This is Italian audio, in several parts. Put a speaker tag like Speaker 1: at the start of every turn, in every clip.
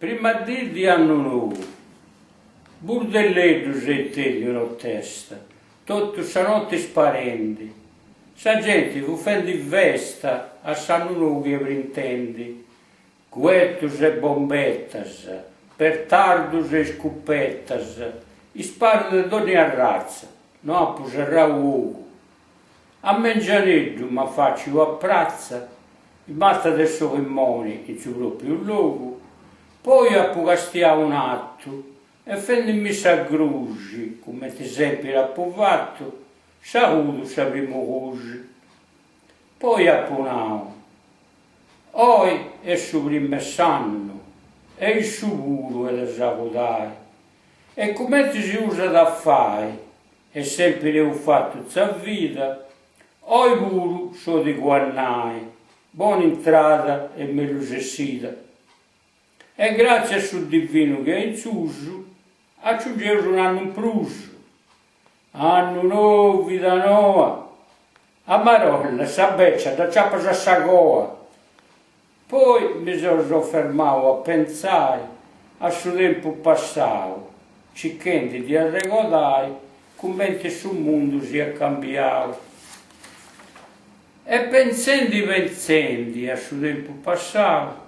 Speaker 1: Prima di anno nuovo, burdelletto se tegliono a testa, tutto stanotte sparenti, sa gente fu fendi festa a San Nuovo che printendi, guettos e bombettas, petardos e scoppettas, sparo di ogni razza, non a puserà uovo. A mengianeddu ma faccio a prazza, il matta del suo immoni in suo proprio luogo, poi a pugastia un atto e fendimi sa grugi, come ti sempre l'ha povato, saluto sapremo così. Poi a punao, oi è su primo sanno, e il sicuro è da salutare, e come ti si usa da fare, e sempre ho fatto za vita, oi pure so di guannai, buona entrata e meglio sessita. E grazie a suo divino che è in suso, aggiungevo un anno in plus. Anno nuovo, vita nuova. A Marolla, sa beccia, da ciappa sa sagoa. Poi mi sono fermato a pensare a suo tempo passato, cicchendi di arregodare come sul mondo si è cambiato. E pensando a suo tempo passato,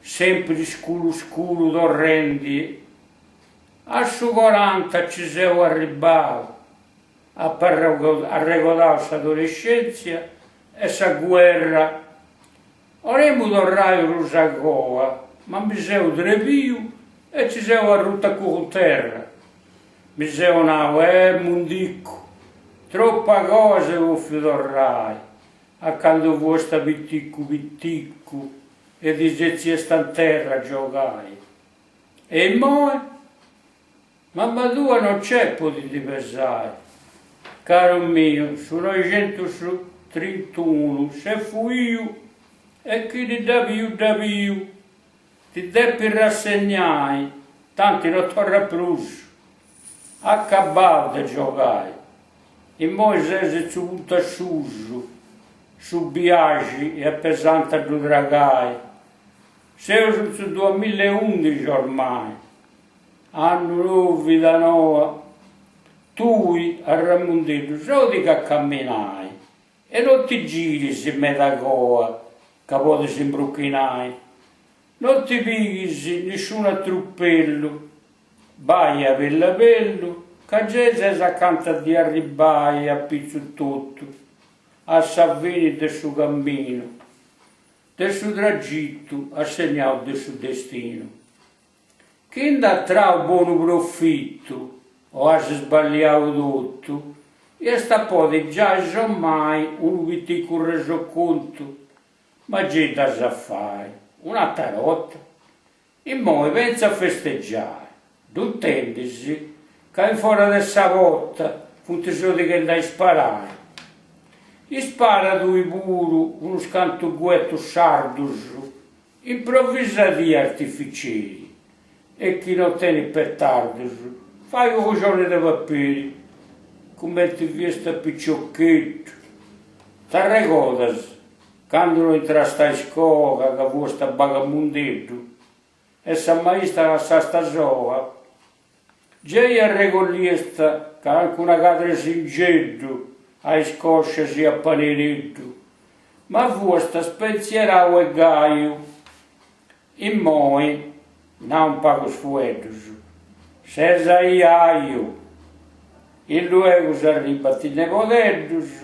Speaker 1: sempre scuro d'orrendi, a su 40 ci siamo arrivati, a regolare questa adolescenza e questa guerra. Oremo tornato rosa goa, ma mi siamo trepio e ci siamo arruta con terra. Mi siamo nato, mondicco, troppa cosa che fi tornare, accanto vostra pitticco, e dice sta in terra a giocare. E moi? Mamma tua non c'è potete pensare. Caro mio, su 931, se fui io, e chi ti dà più, ti deppi rassegnare, tanti non torna più. Accabato di giocare. E moi se ci butta su biagi e a pesante a due dragai. Siamo sul 2011 ormai, anno nuovo, vita nuova, tu a Ramondello solo di che camminai e non ti giri se metà goa, che poi si imbrucchinai, non ti pighi nessun truppello, vai a pello, che gente si accanto di arrivare a pizzo tutto, a Savini del suo cammino, del suo tragitto assegnato del suo destino. Chi da tra un buon profitto o ha sbagliato tutto, e sta poi già mai un piccolo resoconto, ma c'è da fare, una tarotta, e poi pensa a festeggiare, tuttendisi che fuori da savotta, punti solo che andai a sparare. Gli spara due puro uno scantuguetto sardo improvvisati artificieri e chi non tiene petardo fai un coglione di papiri come ti viesta picciocchetto ti ricordas quando non entraste a scuola che vuoi sta bagamundetto e sa mai sta soa già a regoliesta che anche una cadra singetto a scoscia si appaneretto, ma vostra spensierau e gaio, in moi, non pago sfuetos, senza iaio, e luego si arriva ti nepotendos,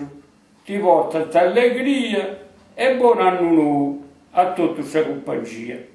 Speaker 1: ti porta allegria e buon anno nuovo a tutta questa compagnia.